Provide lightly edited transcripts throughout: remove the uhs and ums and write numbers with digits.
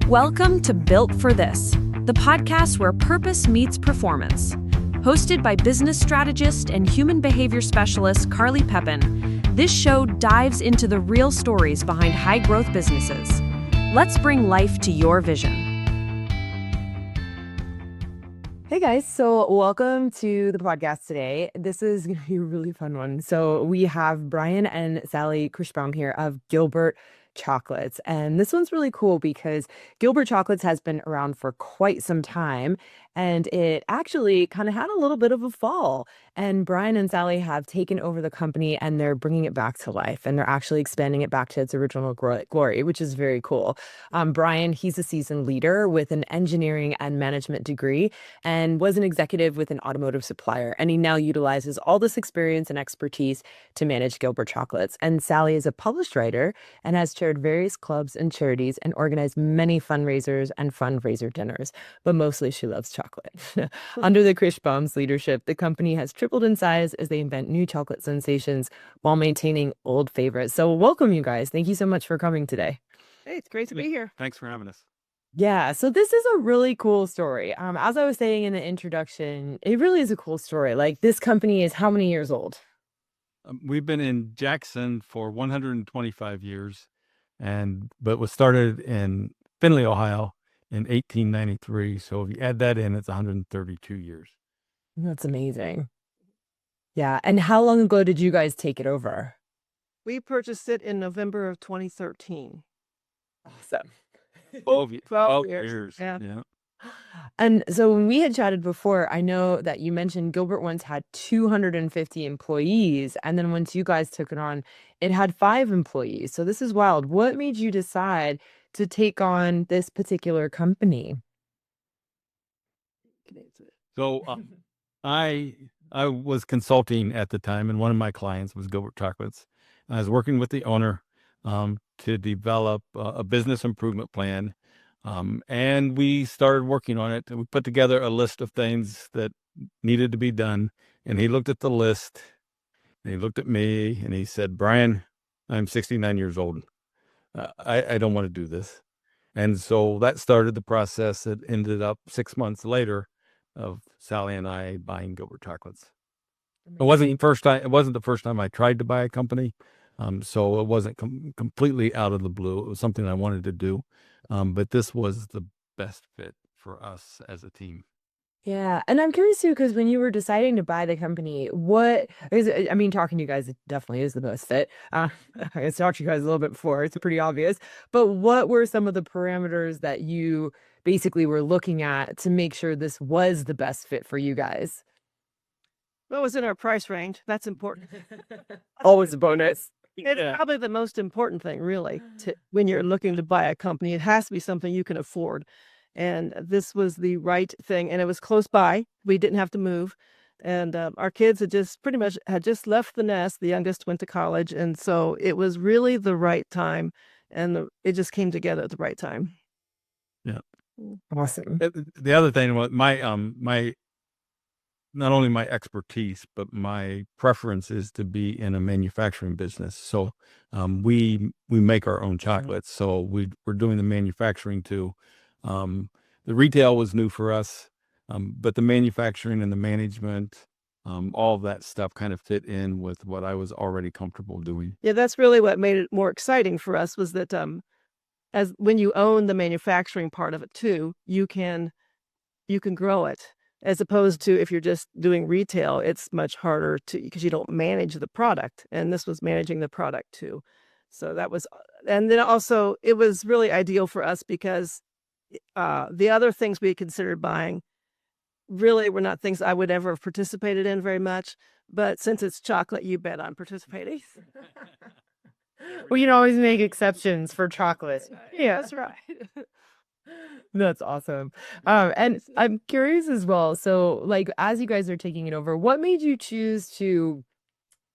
Welcome to Built for This, the podcast where purpose meets performance. Hosted by business strategist and human behavior specialist Carly Pepin, this show dives into the real stories behind high-growth businesses. Let's bring life to your vision. Hey guys, so welcome to the podcast today. This is going to be a really fun one. So we have Brian and Sally Krichbaum here of Gilbert Chocolates. And this one's really cool because Gilbert Chocolates has been around for quite some time, and it actually kind of had a little bit of a fall. And Brian and Sally have taken over the company and they're bringing it back to life, and they're actually expanding it back to its original glory, which is very cool. Brian, he's a seasoned leader with an engineering and management degree and was an executive with an automotive supplier. And he now utilizes all this experience and expertise to manage Gilbert Chocolates. And Sally is a published writer and has chaired various clubs and charities and organized many fundraisers and fundraiser dinners, but mostly she loves chocolate. Under the Krichbaum's leadership, the company has tripled in size as they invent new chocolate sensations while maintaining old favorites. So welcome, you guys. Thank you so much for coming today. Hey, it's great to be here. Thanks for having us. Yeah, so this is a really cool story. As I was saying in the introduction, it really is a cool story. Like, this company is how many years old? We've been in Jackson for 125 years, but was started in Findlay, Ohio in 1893. So if you add that in, it's 132 years. That's amazing. Yeah, and how long ago did you guys take it over? We purchased it in November of 2013. Awesome. 12 years. Yeah. And so when we had chatted before, I know that you mentioned Gilbert once had 250 employees. And then once you guys took it on, it had 5 employees. So this is wild. What made you decide to take on this particular company? So I was consulting at the time, and one of my clients was Gilbert Chocolates. I was working with the owner to develop a business improvement plan. And we started working on it. We put together a list of things that needed to be done. And he looked at the list, and he looked at me, and he said, "Brian, I'm 69 years old. I don't want to do this." And so that started the process. It ended up 6 months later of Sally and I buying Gilbert Chocolates. It wasn't the first time I tried to buy a company. So it wasn't completely out of the blue. It was something I wanted to do. But this was the best fit for us as a team. Yeah. And I'm curious too, because when you were deciding to buy the company, talking to you guys, it definitely is the best fit. I talked to you guys a little bit before. It's pretty obvious. But what were some of the parameters that you basically were looking at to make sure this was the best fit for you guys? Well, it was in our price range. That's important. Always a bonus. It's probably the most important thing, really, when you're looking to buy a company. It has to be something you can afford. And this was the right thing. And it was close by. We didn't have to move. And our kids had just left the nest. The youngest went to college. And so it was really the right time. And it just came together at the right time. Yeah. Awesome. The other thing was my not only my expertise, but my preference is to be in a manufacturing business. So we make our own chocolates. So we're doing the manufacturing too. The retail was new for us, but the manufacturing and the management, all of that stuff kind of fit in with what I was already comfortable doing. Yeah, that's really what made it more exciting for us, was that as when you own the manufacturing part of it too, you can grow it. As opposed to if you're just doing retail, it's much harder because you don't manage the product. And this was managing the product too. So and then also it was really ideal for us because the other things we had considered buying really were not things I would ever have participated in very much. But since it's chocolate, you bet I'm participating. Well, you can always make exceptions for chocolate. Yeah, that's right. That's awesome. And I'm curious as well. So, like, as you guys are taking it over, what made you choose to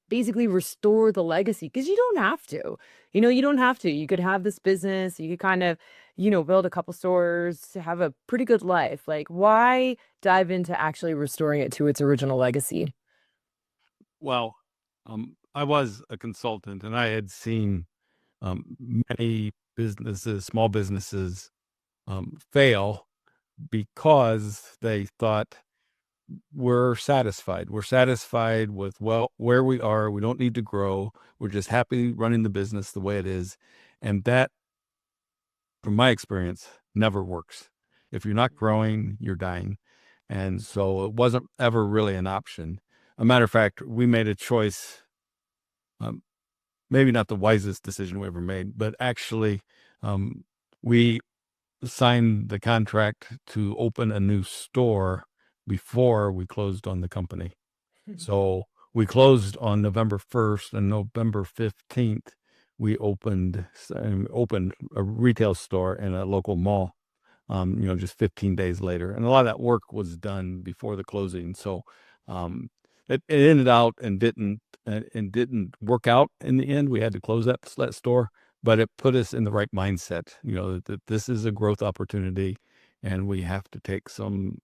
basically restore the legacy? Because you don't have to. You don't have to. You could have this business. You could kind of, build a couple stores to have a pretty good life. Like, why dive into actually restoring it to its original legacy? Well, I was a consultant, and I had seen many businesses, small businesses, fail because they thought we're satisfied. We're satisfied with where we are. We don't need to grow. We're just happy running the business the way it is. And that, from my experience, never works. If you're not growing, you're dying. And so it wasn't ever really an option. A matter of fact, we made a choice, maybe not the wisest decision we ever made, but actually we signed the contract to open a new store before we closed on the company. So we closed on November 1st, and November 15th, we opened a retail store in a local mall, just 15 days later. And a lot of that work was done before the closing. So it ended out and didn't work out in the end. We had to close that store, but it put us in the right mindset, that this is a growth opportunity and we have to take some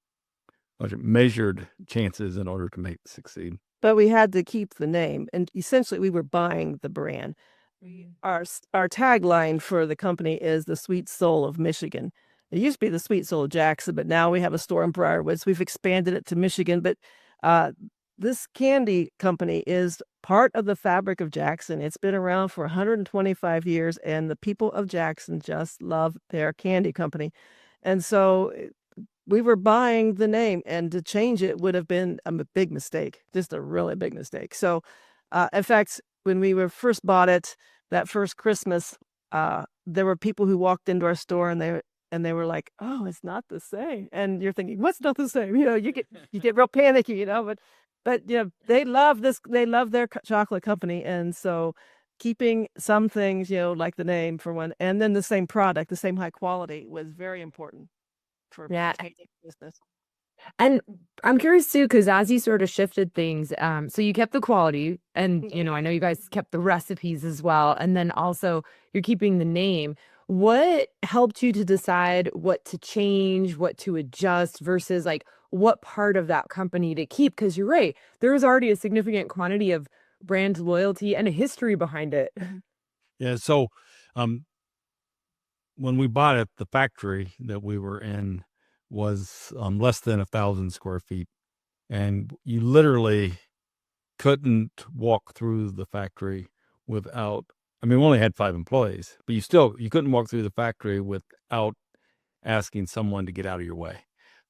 measured chances in order to make it succeed. But we had to keep the name, and essentially we were buying the brand. Our tagline for the company is the sweet soul of Michigan. It used to be the sweet soul of Jackson, but now we have a store in Briarwoods. We've expanded it to Michigan, but this candy company is part of the fabric of Jackson. It's been around for 125 years, and the people of Jackson just love their candy company. And so we were buying the name, and to change it would have been a big mistake, just a really big mistake. So, in fact, when we first bought it, that first Christmas, there were people who walked into our store, and they were like, "Oh, it's not the same." And you're thinking, "What's not the same?" You get real panicky, But they love this. They love their chocolate company, and so keeping some things, like the name for one, and then the same product, the same high quality, was very important for maintaining business. And I'm curious too, because as you sort of shifted things, so you kept the quality, and I know you guys kept the recipes as well, and then also you're keeping the name. What helped you to decide what to change, what to adjust, versus like what part of that company to keep? Because you're right, there was already a significant quantity of brand loyalty and a history behind it. Yeah. So when we bought it, the factory that we were in was less than 1,000 square feet. And you literally couldn't walk through the factory without, we only had 5 employees, but you couldn't walk through the factory without asking someone to get out of your way.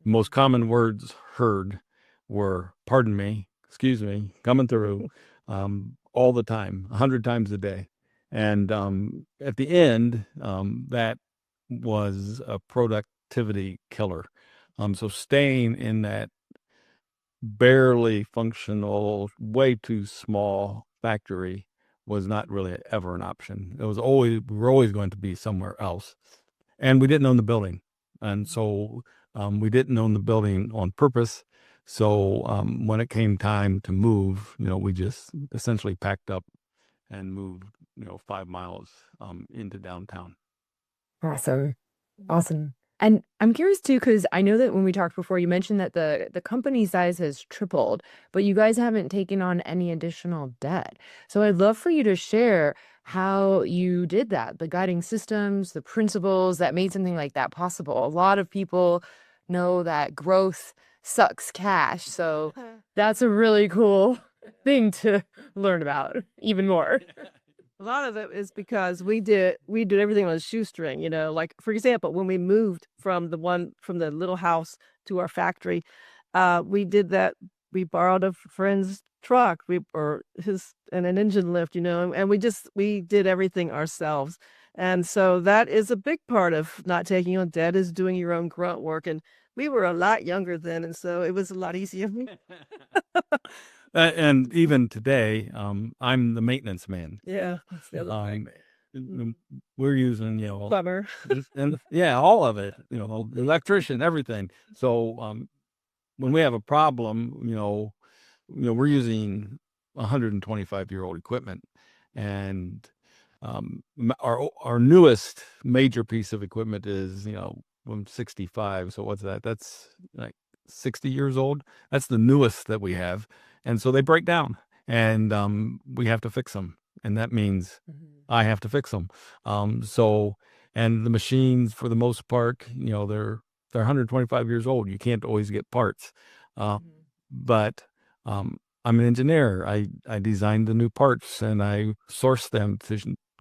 The most common words heard were, "Pardon me, excuse me, coming through," all the time, 100 times a day. And at the end, that was a productivity killer. So staying in that barely functional, way too small factory was not really ever an option. We were always going to be somewhere else. And we didn't own the building. And so we didn't own the building on purpose. So when it came time to move, we just essentially packed up and moved, 5 miles into downtown. Awesome. And I'm curious too, because I know that when we talked before, you mentioned that the company size has tripled, but you guys haven't taken on any additional debt. So I'd love for you to share how you did that, the guiding systems, the principles that made something like that possible. A lot of people know that growth sucks cash. So that's a really cool thing to learn about even more. A lot of it is because we did everything on a shoestring, like, for example, when we moved from the little house to our factory, we did that. We borrowed a friend's truck, and an engine lift, and we did everything ourselves. And so that is a big part of not taking on debt, is doing your own grunt work. And we were a lot younger then, and so it was a lot easier. And even today, I'm the maintenance man. Yeah, that's the other thing. We're using, Plumber. and all of it, electrician, everything. So when we have a problem, we're using 125-year-old equipment, and our newest major piece of equipment is, from 65. So what's that? That's like 60 years old. That's the newest that we have. And so they break down, and we have to fix them. And that means I have to fix them. So And the machines, for the most part, they're 125 years old. You can't always get parts. But I'm an engineer. I designed the new parts and I sourced them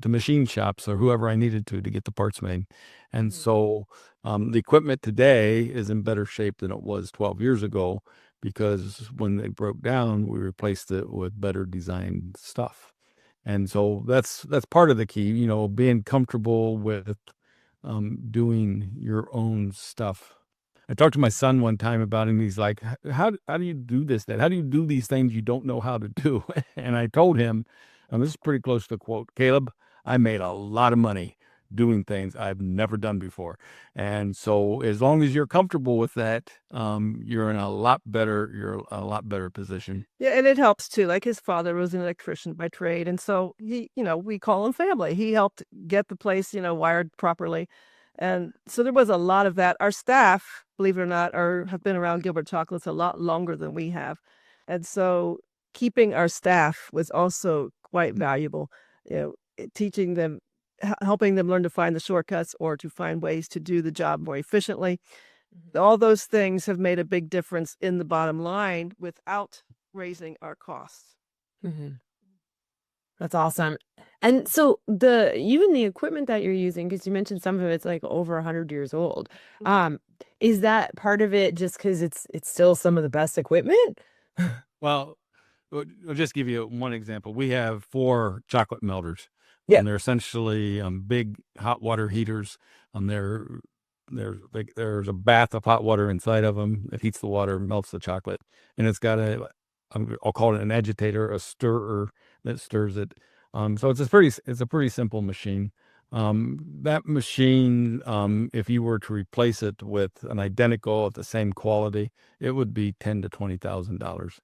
to machine shops or whoever I needed to get the parts made. And so the equipment today is in better shape than it was 12 years ago, because when they broke down, we replaced it with better designed stuff. And so that's part of the key, being comfortable with doing your own stuff. I talked to my son one time about it, and he's like, how do you do this then? How do you do these things you don't know how to do? And I told him, and this is pretty close to the quote, Caleb, I made a lot of money doing things I've never done before. And so as long as you're comfortable with that, you're in a lot better position. Yeah, and it helps too. Like his father was an electrician by trade, and so he, we call him family. He helped get the place, wired properly. And so there was a lot of that. Our staff, believe it or not, have been around Gilbert Chocolates a lot longer than we have. And so keeping our staff was also quite valuable, teaching them, helping them learn to find the shortcuts or to find ways to do the job more efficiently. All those things have made a big difference in the bottom line without raising our costs. That's awesome. And so even the equipment that you're using, because you mentioned some of it's like over 100 years old, is that part of it just because it's still some of the best equipment? Well, I'll just give you one example. We have 4 chocolate melters. Yeah. And they're essentially big hot water heaters. There's a bath of hot water inside of them. It heats the water, melts the chocolate, and it's got I'll call it an agitator, a stirrer that stirs it. So it's a pretty simple machine. That machine, if you were to replace it with an identical at the same quality, it would be $10,000 to $20,000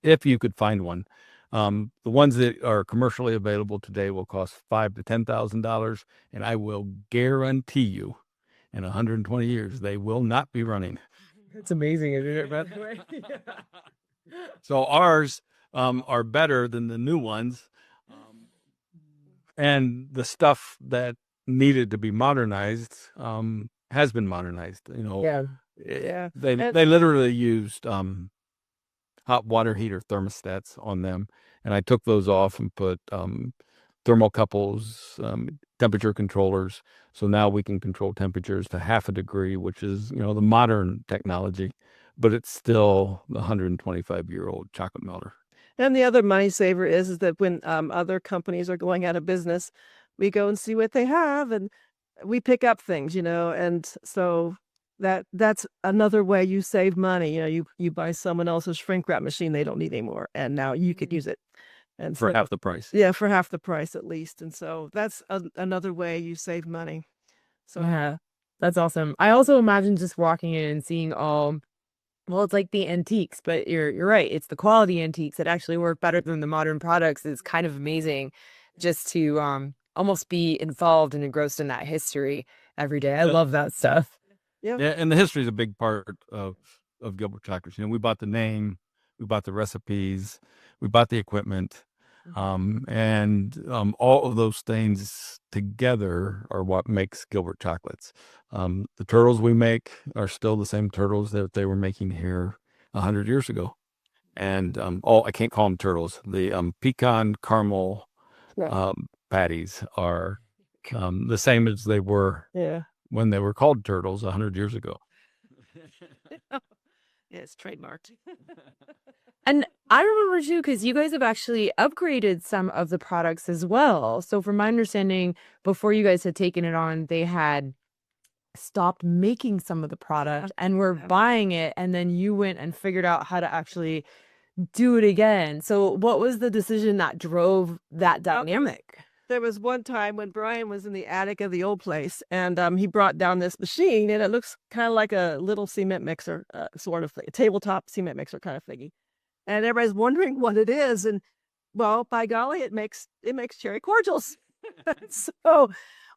if you could find one. The ones that are commercially available today will cost $5,000 to $10,000, and I will guarantee you, in 120 years, they will not be running. It's amazing, isn't it? By the way. So ours are better than the new ones, and the stuff that needed to be modernized has been modernized. Yeah. They literally used hot water heater thermostats on them, and I took those off and put thermocouples, temperature controllers. So now we can control temperatures to half a degree, which is the modern technology, but it's still the 125-year-old chocolate melter. And the other money saver is that when other companies are going out of business, we go and see what they have, and we pick up things, and so that's another way you save money. You buy someone else's shrink wrap machine they don't need anymore, and now you could use it. And for half the price. Yeah, for half the price at least. And so that's another way you save money. So yeah, that's awesome. I also imagine just walking in and seeing it's like the antiques, but you're right. It's the quality antiques that actually work better than the modern products. It's kind of amazing just to almost be involved and engrossed in that history every day. I love that stuff. Yeah, and the history is a big part of Gilbert Chocolates. We bought the name, we bought the recipes, we bought the equipment, and all of those things together are what makes Gilbert Chocolates. The turtles we make are still the same turtles that they were making here 100 years ago. And I can't call them turtles. The pecan caramel patties are the same as they were when they were called turtles 100 years ago. Yeah, it's trademarked. And I remember too, because you guys have actually upgraded some of the products as well. So from my understanding, before you guys had taken it on, they had stopped making some of the product and were buying it. And then you went and figured out how to actually do it again. So what was the decision that drove that dynamic? There was one time when Brian was in the attic of the old place, and he brought down this machine, and it looks kind of like a little cement mixer, sort of a tabletop cement mixer kind of thingy. And everybody's wondering what it is, and well, by golly, it makes cherry cordials. So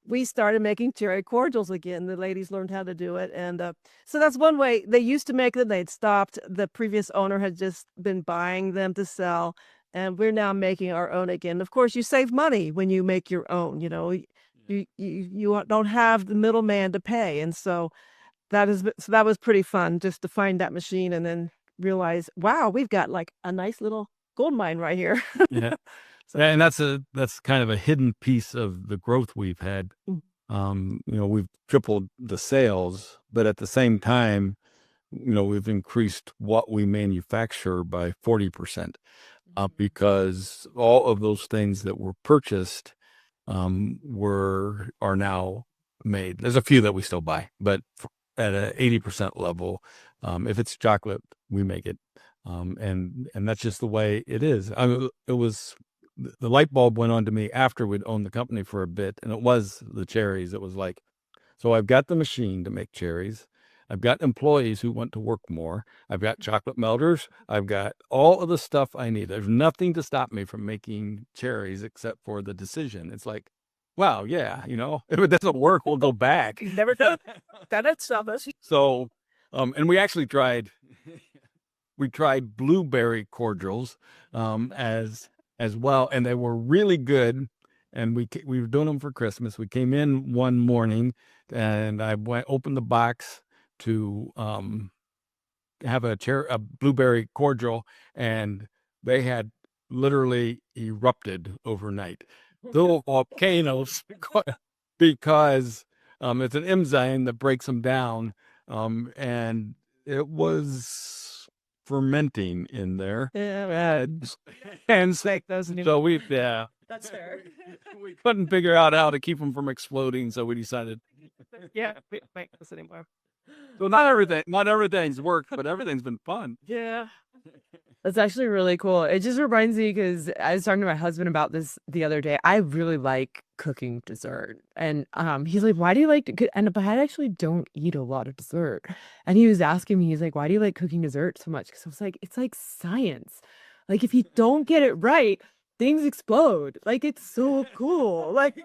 we started making cherry cordials again. The ladies learned how to do it, and so that's one way. They used to make them; they'd stopped. The previous owner had just been buying them to sell. And we're now making our own again. Of course, you save money when you make your own, You don't have the middleman to pay, and so that was pretty fun just to find that machine and then realize, wow, we've got like a nice little gold mine right here. Yeah. And that's kind of a hidden piece of the growth we've had. We've tripled the sales, but at the same time, we've increased what we manufacture by 40%, because all of those things that were purchased are now made. There's a few that we still buy, but at a 80% level, if it's chocolate, we make it. And that's just the way it is. It was the light bulb went on to me after we'd owned the company for a bit, and it was the cherries. It was like, so I've got the machine to make cherries. I've got employees who want to work more. I've got chocolate melters. I've got all of the stuff I need. There's nothing to stop me from making cherries except for the decision. It's like, wow, yeah, if it doesn't work, we'll go back. Never done that stuff. So, and we actually tried blueberry cordials as well, and they were really good. And we were doing them for Christmas. We came in one morning, and I opened the box to have a blueberry cordial, and they had literally erupted overnight. Little volcanoes, because it's an enzyme that breaks them down, and it was fermenting in there. Yeah, and so That's fair. we couldn't figure out how to keep them from exploding, so we decided, we don't make this anymore. so not everything's worked, but everything's been fun. Yeah. That's actually really cool. It just reminds me, because I was talking to my husband about this the other day. I really like cooking dessert, and he's like, "Why do you like to cook?" And but I actually don't eat a lot of dessert. And he was asking me, he's like, "Why do you like cooking dessert so much?" Because I was like, "It's like science. Like if you don't get it right, things explode. Like it's so cool. Like."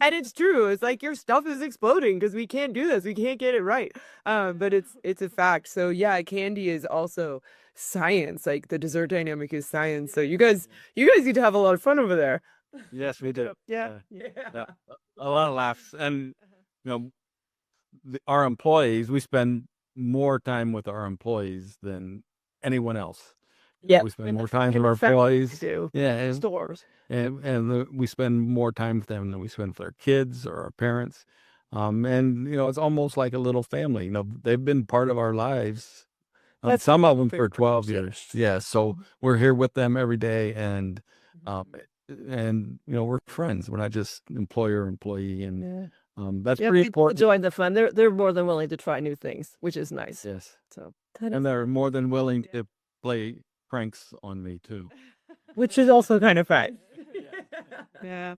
And it's true. It's like your stuff is exploding because we can't do this. We can't get it right. But it's a fact. So yeah, candy is also science. Like the dessert dynamic is science. So you guys need to have a lot of fun over there. Yes, we do. Yeah. A lot of laughs, and our employees. We spend more time with our employees than anyone else. Yeah, we spend more time with our employees. Do. Yeah, Stores. and we spend more time with them than we spend with our kids or our parents. And it's almost like a little family. They've been part of our lives. Some of them for 12 years. Yeah, so we're here with them every day, and we're friends. We're not just employee, and that's pretty important. Join the fun. They're more than willing to try new things, which is nice. Yes. So and they're more than willing to play pranks on me too, which is also kind of fun. Yeah.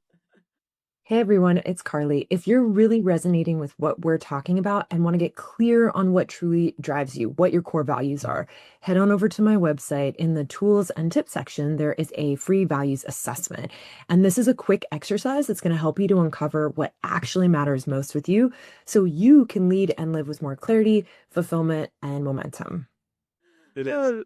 Hey everyone, it's Carly. If you're really resonating with what we're talking about and want to get clear on what truly drives you, what your core values are, head on over to my website. In the tools and tips section, there is a free values assessment. And this is a quick exercise that's going to help you to uncover what actually matters most with you so you can lead and live with more clarity, fulfillment, and momentum. It is.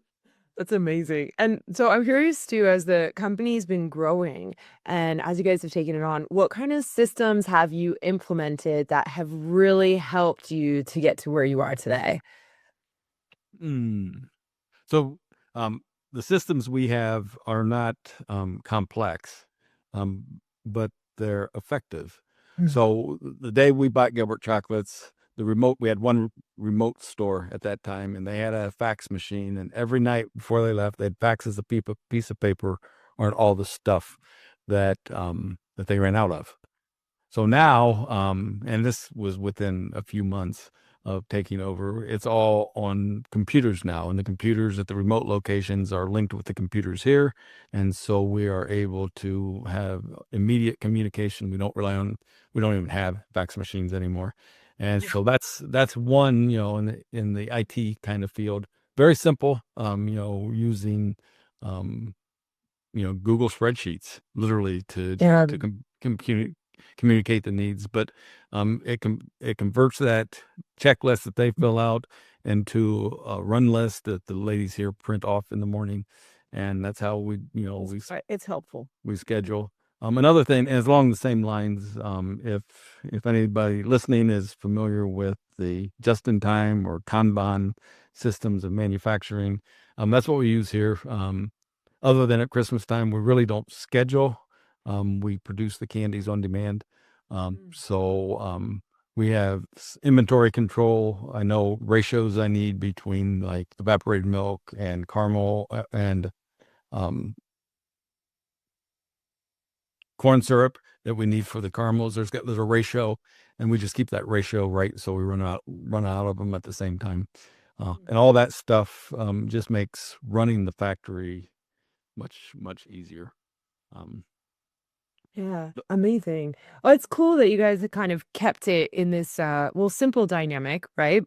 That's amazing. And so I'm curious too, as the company's been growing and as you guys have taken it on, what kind of systems have you implemented that have really helped you to get to where you are today? So the systems we have are not complex, but they're effective. So the day we bought Gilbert Chocolates, we had one remote store at that time, and they had a fax machine, and every night before they left, they'd fax us a piece of paper on all the stuff that they ran out of. So now, and this was within a few months of taking over, it's all on computers now, and the computers at the remote locations are linked with the computers here, and so we are able to have immediate communication. We don't even have fax machines anymore. And so that's one, in the IT kind of field, very simple, using, Google spreadsheets, literally to communicate the needs. But it converts that checklist that they fill out into a run list that the ladies here print off in the morning. And that's how we, it's helpful. we schedule. Another thing is along the same lines. If anybody listening is familiar with the just-in-time or Kanban systems of manufacturing, that's what we use here. Other than at Christmas time, we really don't schedule. We produce the candies on demand. So we have inventory control. I know ratios I need between like evaporated milk and caramel and corn syrup that we need for the caramels. There's a ratio, and we just keep that ratio right so we run out of them at the same time. And all that stuff just makes running the factory much easier. Yeah, amazing. Oh, it's cool that you guys have kind of kept it in this simple dynamic, right?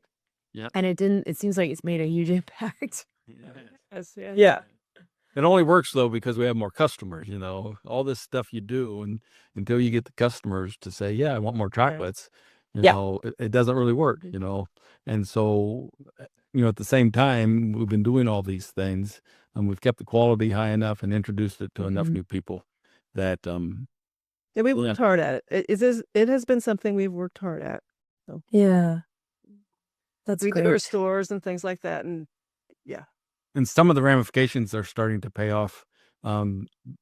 Yeah. And it seems like it's made a huge impact. Yes, yeah. Yeah. It only works though because we have more customers. All this stuff you do, and until you get the customers to say, "Yeah, I want more chocolates," it doesn't really work. And so, at the same time, we've been doing all these things, and we've kept the quality high enough and introduced it to enough new people that Yeah, we worked hard at it. It has been something we've worked hard at. So Yeah. That's we great. do our stores and things like that, and yeah. And some of the ramifications are starting to pay off.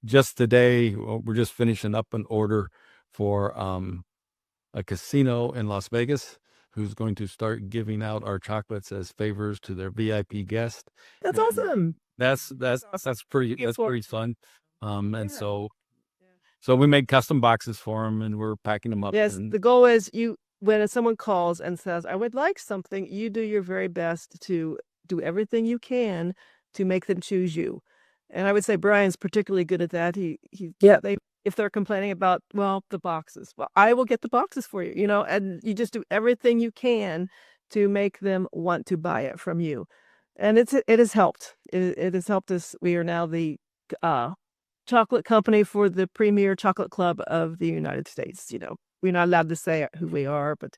Just today, we're just finishing up an order for a casino in Las Vegas who's going to start giving out our chocolates as favors to their VIP guests. That's awesome. That's pretty fun. And so we made custom boxes for them, and we're packing them up. Yes, the goal is when someone calls and says, "I would like something," you do your very best to do everything you can to make them choose you. And I would say Brian's particularly good at that. If they're complaining about, the boxes, I will get the boxes for you, and you just do everything you can to make them want to buy it from you. And it has helped. It has helped us. We are now the chocolate company for the premier chocolate club of the United States. We're not allowed to say who we are, but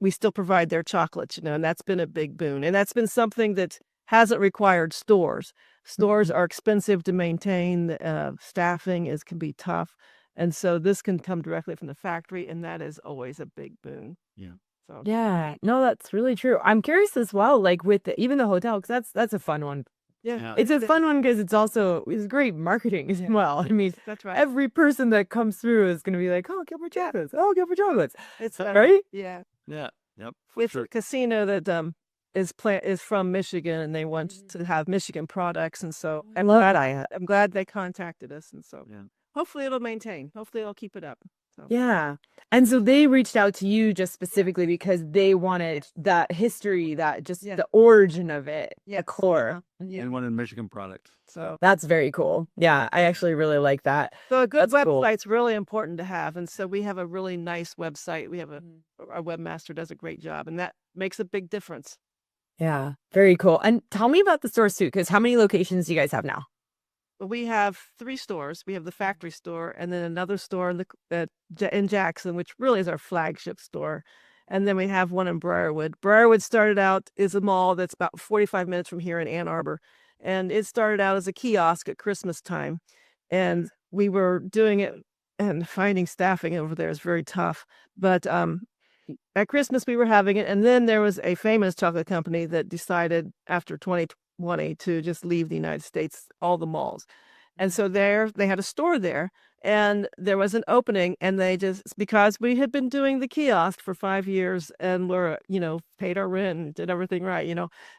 we still provide their chocolates, and that's been a big boon. And that's been something that hasn't required stores. Stores are expensive to maintain. Staffing can be tough. And so this can come directly from the factory, and that is always a big boon. Yeah. So Yeah, no, that's really true. I'm curious as well, like with even the hotel, because that's a fun one. yeah, It's a fun one because it's great marketing as well. I mean, that's right. every person that comes through is going to be like, "Oh, Gilbert Chocolates! Oh, Gilbert Chocolates!" It's right? Yeah. Yeah. Yep. With a casino that is from Michigan, and they want to have Michigan products, and so I'm glad they contacted us, and so hopefully it'll maintain. Hopefully it'll keep it up. So. Yeah. And so they reached out to you just specifically because they wanted that history, that just the origin of it, the core. And one in Michigan product. So that's very cool. Yeah, I actually really like that. So a good That's cool. website's really important to have. And so we have a really nice website. We have our webmaster does a great job, and that makes a big difference. Yeah, very cool. And tell me about the stores too, because how many locations do you guys have now? We have 3 stores. We have the factory store, and then another store in Jackson, which really is our flagship store. And then we have one in Briarwood. Briarwood started out as a mall that's about 45 minutes from here in Ann Arbor. And it started out as a kiosk at Christmas time. And we were doing it, and finding staffing over there is very tough. But at Christmas, we were having it. And then there was a famous chocolate company that decided after 2020 to just leave the United States, all the malls. And so they had a store there, and there was an opening, and because we had been doing the kiosk for 5 years and were, paid our rent and did everything right,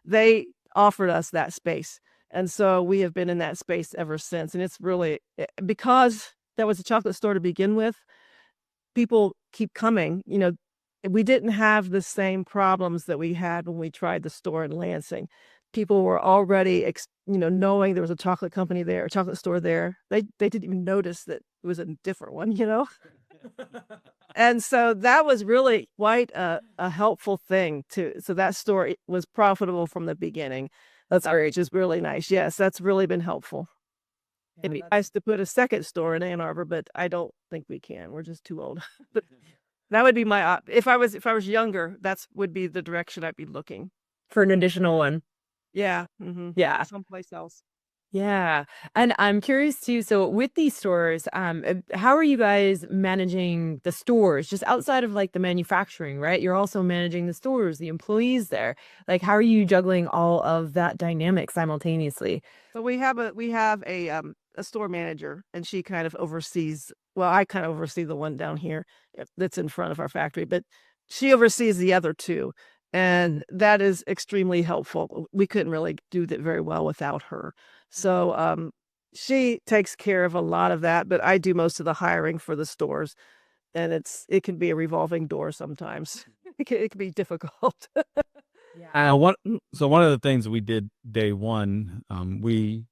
they offered us that space. And so we have been in that space ever since. And it's really, because that was a chocolate store to begin with, people keep coming. We didn't have the same problems that we had when we tried the store in Lansing. People were already, knowing there was a chocolate company there, a chocolate store there. They didn't even notice that it was a different one, And so that was really quite a helpful thing too. So that store was profitable from the beginning. That's which is really nice. Yes, that's really been helpful. It'd be nice to put a second store in Ann Arbor, but I don't think we can. We're just too old. But that would be my if I was younger, would be the direction I'd be looking for an additional one. Yeah. Yeah. Someplace else. Yeah. And I'm curious too. So with these stores, how are you guys managing the stores just outside of like the manufacturing, right? You're also managing the stores, the employees there. Like, how are you juggling all of that dynamic simultaneously? So we have a store manager, and she kind of oversees. Well, I kind of oversee the one down here that's in front of our factory, but she oversees the other two, and that is extremely helpful. We couldn't really do that very well without her. So she takes care of a lot of that, but I do most of the hiring for the stores, and it can be a revolving door sometimes. It can be difficult. Yeah. So one of the things we did day one, we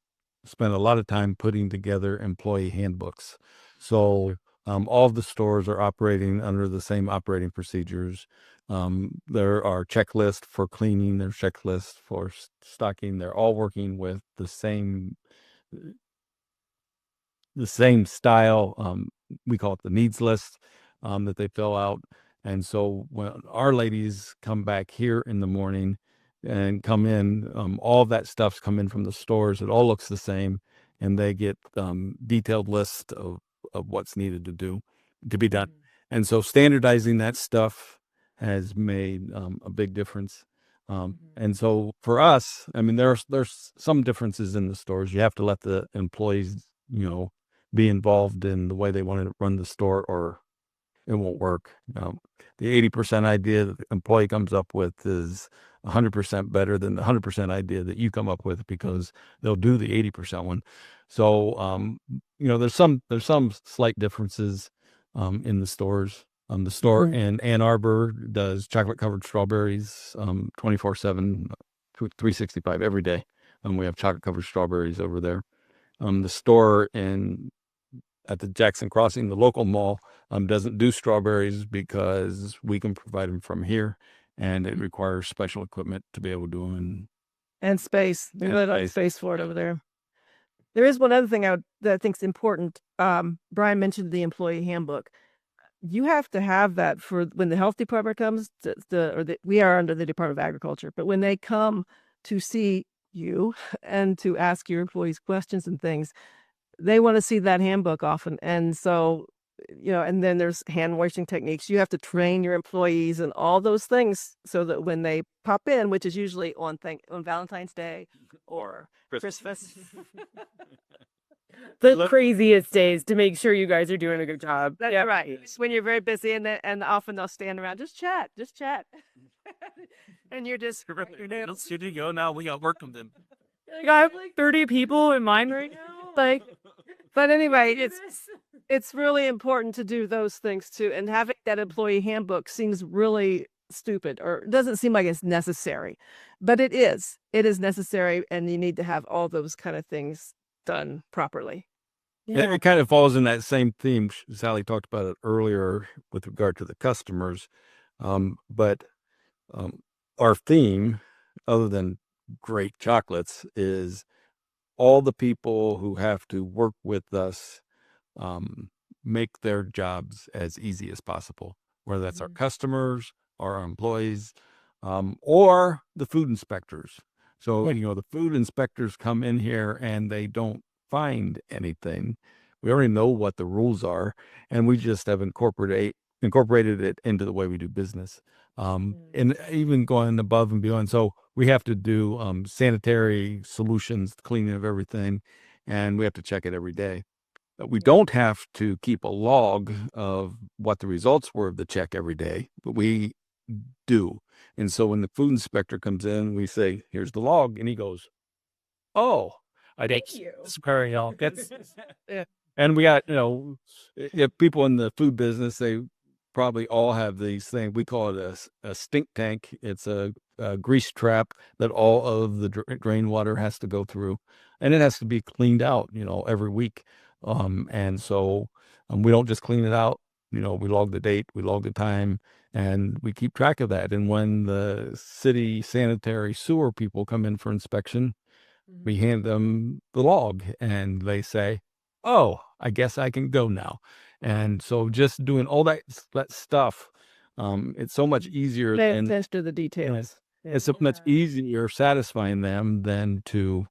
spent a lot of time putting together employee handbooks. So all of the stores are operating under the same operating procedures. There are checklists for cleaning, there's checklists for stocking. They're all working with the same style. We call it the needs list that they fill out. And so when our ladies come back here in the morning and come in, all of that stuff's come in from the stores. It all looks the same, and they get detailed list of what's needed to be done. And so standardizing that stuff has made a big difference. And so for us, I mean, there's some differences in the stores. You have to let the employees, be involved in the way they want to run the store, or it won't work. The 80% idea that the employee comes up with is 100% better than the 100% idea that you come up with, because they'll do the 80% one. So, there's some slight differences in the stores. The store in Ann Arbor does chocolate covered strawberries 24/7, 365 every day. We have chocolate covered strawberries over there. The store at the Jackson Crossing, the local mall, doesn't do strawberries because we can provide them from here, and it requires special equipment to be able to do them. And space. They And really like space for it over there. There is one other thing that I think is important. Brian mentioned the employee handbook. You have to have that for when the health department comes we are under the Department of Agriculture, but when they come to see you and to ask your employees questions and things, they want to see that handbook often. And so, and then there's hand washing techniques. You have to train your employees and all those things so that when they pop in, which is usually on Valentine's Day or Christmas. The craziest days to make sure you guys are doing a good job. That's right. It's when you're very busy, and often they'll stand around, just chat. And you're just Here you go. Now we got work with them. Like, I have like 30 people in mine right now. Like, but anyway, it's really important to do those things too. And having that employee handbook seems really stupid, or it doesn't seem like it's necessary, but it is. It is necessary, and you need to have all those kind of things done properly. Yeah. It kind of falls in that same theme. Sally talked about it earlier with regard to the customers. But our theme, other than great chocolates, is all the people who have to work with us make their jobs as easy as possible, whether that's our customers or our employees or the food inspectors. So, the food inspectors come in here and they don't find anything. We already know what the rules are, and we just have incorporated it into the way we do business. And even going above and beyond. So we have to do sanitary solutions, cleaning of everything, and we have to check it every day. We don't have to keep a log of what the results were of the check every day, but we do. And so when the food inspector comes in, we say, "Here's the log," and he goes, "Oh, I did." Very all. And we got, if people in the food business, they probably all have these things. We call it a stink tank. It's a grease trap that all of the drain water has to go through, and it has to be cleaned out, every week. And so we don't just clean it out. We log the date, we log the time, and we keep track of that. And when the city sanitary sewer people come in for inspection, we hand them the log, and they say, "Oh, I guess I can go now." And so just doing all that stuff, it's so much easier than to the details. It's so much easier satisfying them than to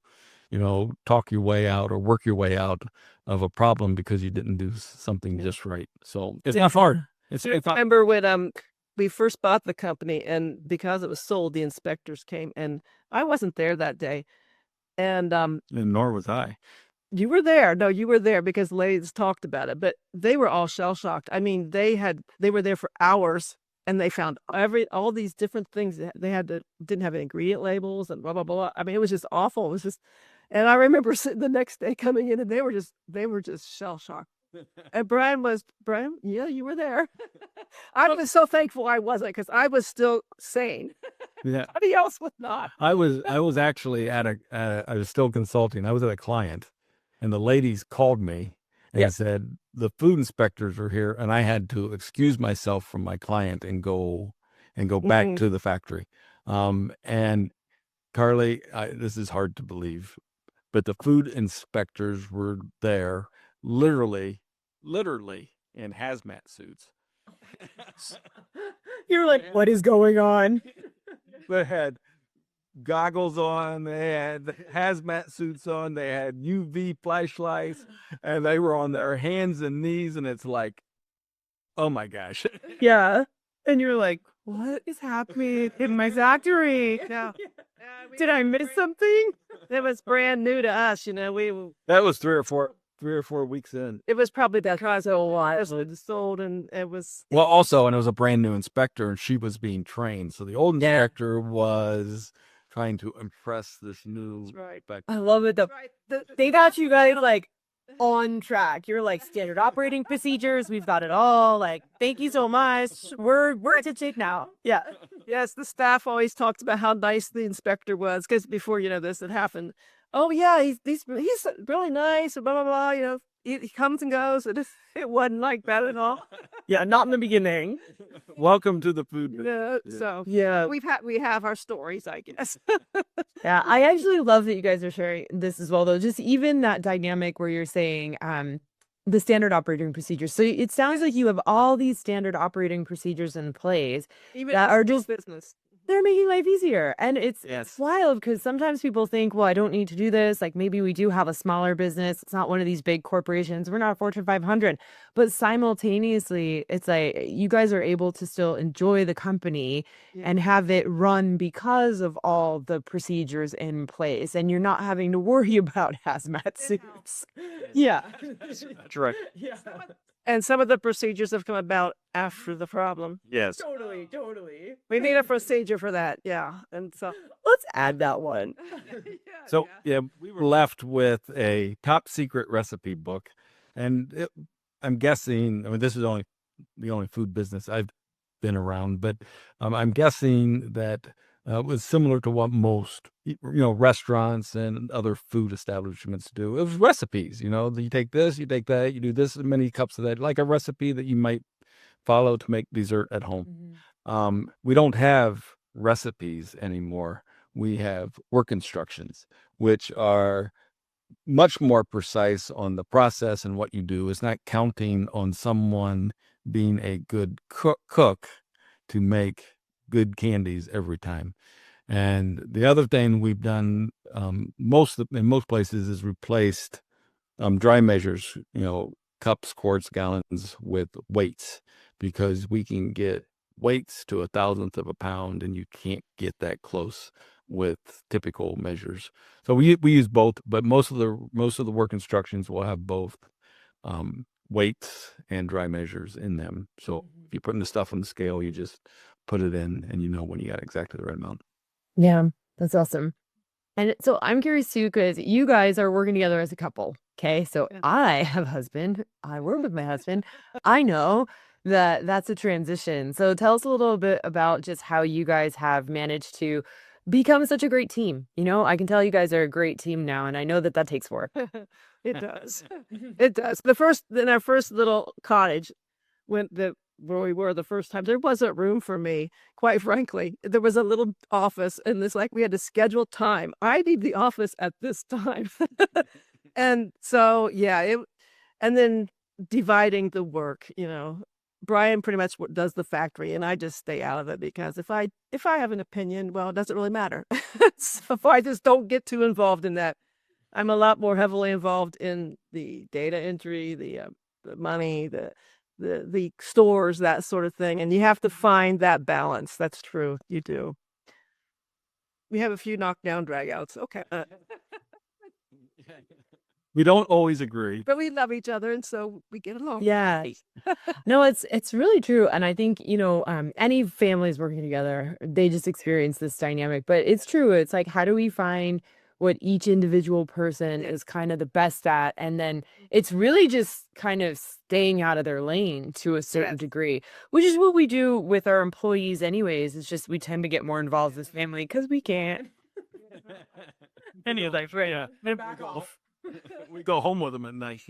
talk your way out or work your way out of a problem because you didn't do something just right. So it's not hard. It's I not. remember when we first bought the company, and because it was sold, the inspectors came, and I wasn't there that day. And And nor was I. you were there. No, you were there because the ladies talked about it, but they were all shell shocked. I mean, they were there for hours, and they found all these different things. They didn't have ingredient labels and blah blah blah. I mean, it was just awful. It was just, and I remember the next day coming in, and they were just shell shocked. And Brian, yeah, you were there. I was so thankful I wasn't, because I was still sane. Yeah, Everybody else was not. I was actually I was still consulting. I was at a client, and the ladies called me and said the food inspectors are here, and I had to excuse myself from my client and go back to the factory. And Carly, this is hard to believe, but the food inspectors were there, literally in hazmat suits. You're like, what is going on? They had goggles on, they had hazmat suits on, they had UV flashlights, and they were on their hands and knees, and it's like, oh my gosh. Yeah. And you're like, what is happening in my factory? Yeah. Did I miss something? It was brand new to us, That was 3 or 4 weeks in. It was probably because it was sold, and it was. Well, also, and it was a brand new inspector, and she was being trained. So the old inspector was trying to impress this new inspector. I love it though. They got you guys like on track. You're like standard operating procedures. We've got it all. Like, thank you so much. We're to shape now. Yeah. Yes, the staff always talked about how nice the inspector was, because before this had happened. Oh yeah, he's really nice, and blah blah blah. He comes and goes. It wasn't like that at all. Yeah, not in the beginning. Welcome to the food. So Yeah. we have our stories, I guess. Yeah, I actually love that you guys are sharing this as well, though. Just even that dynamic where you're saying the standard operating procedures. So it sounds like you have all these standard operating procedures in place Even that are just business. they're making life easier. And it's wild because sometimes people think, well, I don't need to do this. Like maybe we do have a smaller business. It's not one of these big corporations. We're not Fortune 500. But simultaneously, it's like you guys are able to still enjoy the company and have it run because of all the procedures in place. And you're not having to worry about hazmat suits. Yeah. That's right. Yeah. And some of the procedures have come about after the problem. Yes. Totally. We need a procedure for that. Yeah. And so Let's add that one. So we were left with a top secret recipe book, and I'm guessing. I mean, this is the only food business I've been around, but I'm guessing that it was similar to what most restaurants and other food establishments do. It was recipes. You take this, you take that, you do this many cups of that, like a recipe that you might follow to make dessert at home. We don't have recipes anymore. We have work instructions, which are much more precise on the process and what you do. It's not counting on someone being a good cook to make good candies every time. And the other thing we've done in most places is replaced dry measures, cups, quarts, gallons with weights, because we can get weights to 1,000th of a pound, and you can't get that close with typical measures. So we use both, but most of the work instructions will have both weights and dry measures in them. So if you're putting the stuff on the scale, you just put it in, and when you got exactly the right amount. Yeah, that's awesome. And so I'm curious too, because you guys are working together as a couple. Okay. So I have a husband. I work with my husband. I know that that's a transition. So tell us a little bit about just how you guys have managed to become such a great team. I can tell you guys are a great team now, and I know that takes work. It does. It does. In our first little cottage, where we were the first time, there wasn't room for me, quite frankly. There was a little office, and it's like we had to schedule time. I need the office at this time. And so, and then dividing the work, Brian pretty much does the factory, and I just stay out of it, because if I have an opinion, well, it doesn't really matter. So I just don't get too involved in that. I'm a lot more heavily involved in the data entry, the money, the stores, that sort of thing. And you have to find that balance. That's true. You do. We have a few knockdown dragouts. Okay. We don't always agree. But we love each other, and so we get along. Yeah. No, it's really true. And I think, any families working together, they just experience this dynamic. But it's true. It's like, how do we find what each individual person is kind of the best at? And then it's really just kind of staying out of their lane to a certain degree, which is what we do with our employees anyways. It's just we tend to get more involved as family because we can't. Any of that, yeah. We go home with them at night.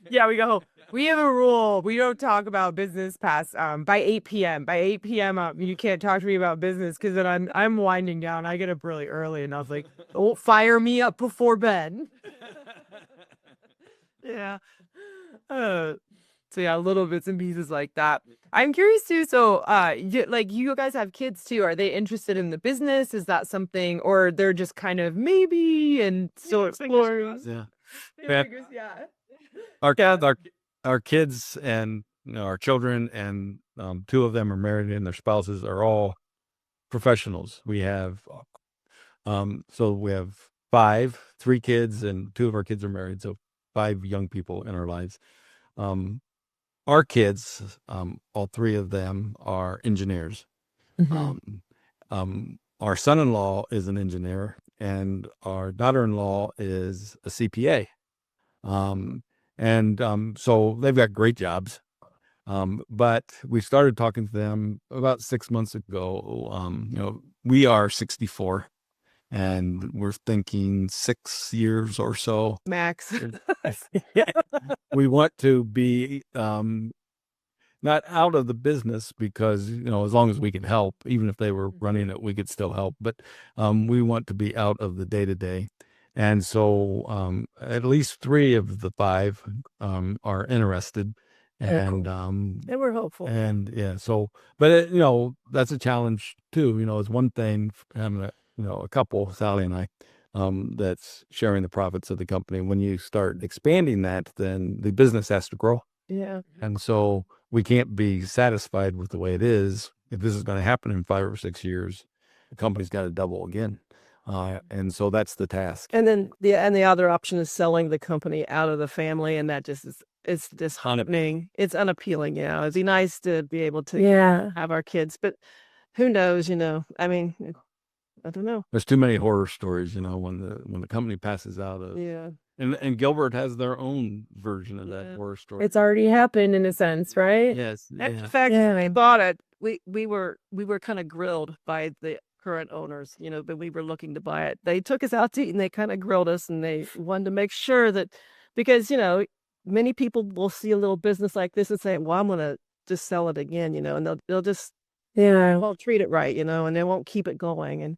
Yeah, we go home. We have a rule. We don't talk about business past by 8 p.m. By 8 p.m. You can't talk to me about business because then I'm winding down. I get up really early, and I was like, "Don't fire me up before bed." Yeah. So yeah, little bits and pieces like that. I'm curious too. So, you guys have kids too. Are they interested in the business? Is that something, or they're just kind of maybe and still exploring? Yeah. Yeah. Our kids and our children and 2 of them are married and their spouses are all professionals. We have so we have 3 kids and 2 of our kids are married, so 5 young people in our lives. Our kids, all 3 of them are engineers. Our son-in-law is an engineer, and our daughter-in-law is a CPA. So they've got great jobs. But we started talking to them about 6 months ago. We are 64. And we're thinking 6 years or so. Max. We want to be not out of the business because, as long as we can help, even if they were running it, we could still help. But we want to be out of the day-to-day. And so at least 3 of the 5 are interested. And And we're hopeful. and yeah, but that's a challenge too. It's one thing having a couple, Sally and I, that's sharing the profits of the company. When you start expanding that, then the business has to grow. Yeah. And so we can't be satisfied with the way it is. If this is going to happen in 5 or 6 years, the company's got to double again. And so that's the task. And then the other option is selling the company out of the family, and that just is it's disheartening. It's unappealing. It'd be nice to be able to have our kids, but who knows? I mean, I don't know. There's too many horror stories, when the company passes out of. Yeah. And Gilbert has their own version of that horror story. It's already happened in a sense, right? Yes. In fact, when we bought it, we were kind of grilled by the current owners, but we were looking to buy it. They took us out to eat and they kind of grilled us, and they wanted to make sure that, because, many people will see a little business like this and say, well, I'm going to just sell it again, and they'll just, won't treat it right, and they won't keep it going. And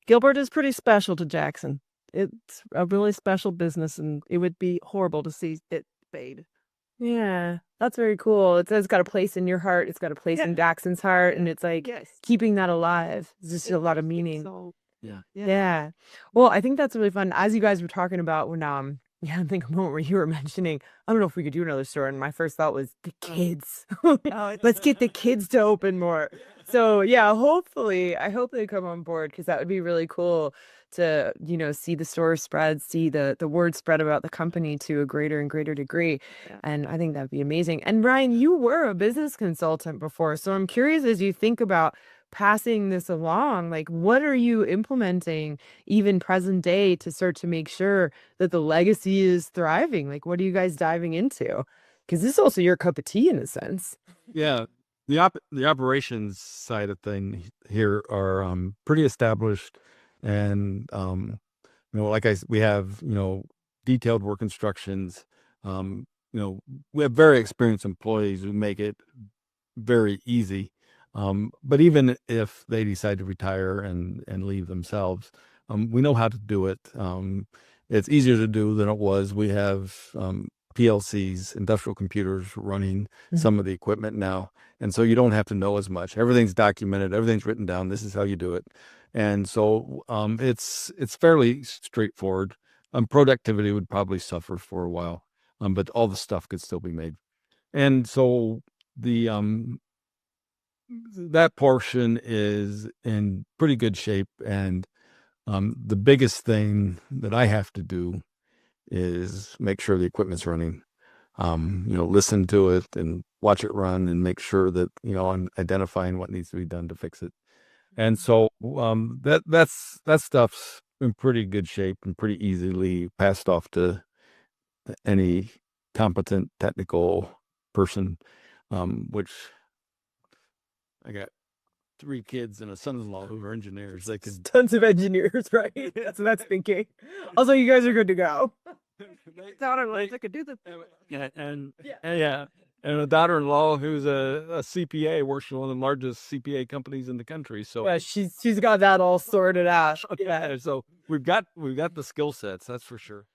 Gilbert is pretty special to Jackson. It's a really special business, and it would be horrible to see it fade. Yeah, that's very cool. It's got a place in your heart. It's got a place in Jackson's heart, and it's like keeping that alive. It's just a lot of meaning. So, yeah. Well, I think that's really fun. As you guys were talking about when I think a moment where you were mentioning, I don't know if we could do another store, and my first thought was the kids. Let's get the kids to open more. So yeah, hopefully, I hope they come on board, because that would be really cool to, see the store spread, see the word spread about the company to a greater and greater degree. And I think that'd be amazing. And Brian, you were a business consultant before. So I'm curious, as you think about passing this along, like, what are you implementing even present day to start to make sure that the legacy is thriving? Like, what are you guys diving into? Because this is also your cup of tea in a sense. Yeah. The operations side of things here are pretty established, and we have detailed work instructions. We have very experienced employees who make it very easy. But even if they decide to retire and leave themselves, we know how to do it. It's easier to do than it was. We have PLCs, industrial computers, running some of the equipment now. And so you don't have to know as much. Everything's documented. Everything's written down. This is how you do it. And so it's fairly straightforward. productivity would probably suffer for a while, but all the stuff could still be made. And so the that portion is in pretty good shape. And the biggest thing that I have to do is make sure the equipment's running. Listen to it and watch it run and make sure that, I'm identifying what needs to be done to fix it. And so that stuff's in pretty good shape and pretty easily passed off to any competent technical person, which I got 3 kids and a son-in-law who are engineers. They could Tons of engineers, right? That's what that's thinking. Also, you guys are good to go. They could do the and a daughter-in-law who's a CPA, works for one of the largest CPA companies in the country. So Yeah, she's got that all sorted out. yeah, so we've got the skill sets, that's for sure.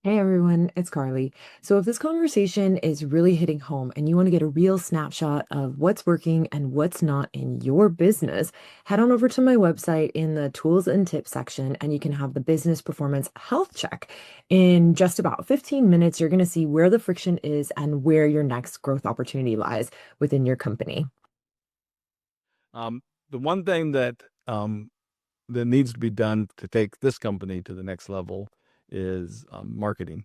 Hey everyone, it's Carly. So if this conversation is really hitting home and you want to get a real snapshot of what's working and what's not in your business, head on over to my website in the tools and tips section and you can have the business performance health check. In just about 15 minutes, you're going to see where the friction is and where your next growth opportunity lies within your company. The one thing that needs to be done to take this company to the next level is marketing.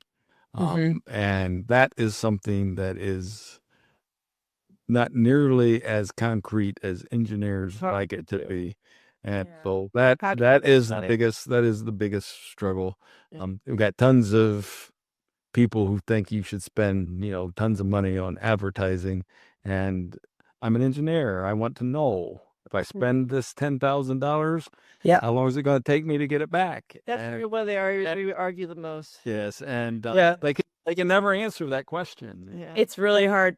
And that is something that is not nearly as concrete as engineers like it to be. And so that is the biggest struggle. We've got tons of people who think you should spend, tons of money on advertising. And I'm an engineer. I want to know, if I spend this $10,000, how long is it going to take me to get it back? That's where they argue the most. Yes, and they can never answer that question. Yeah. It's really hard.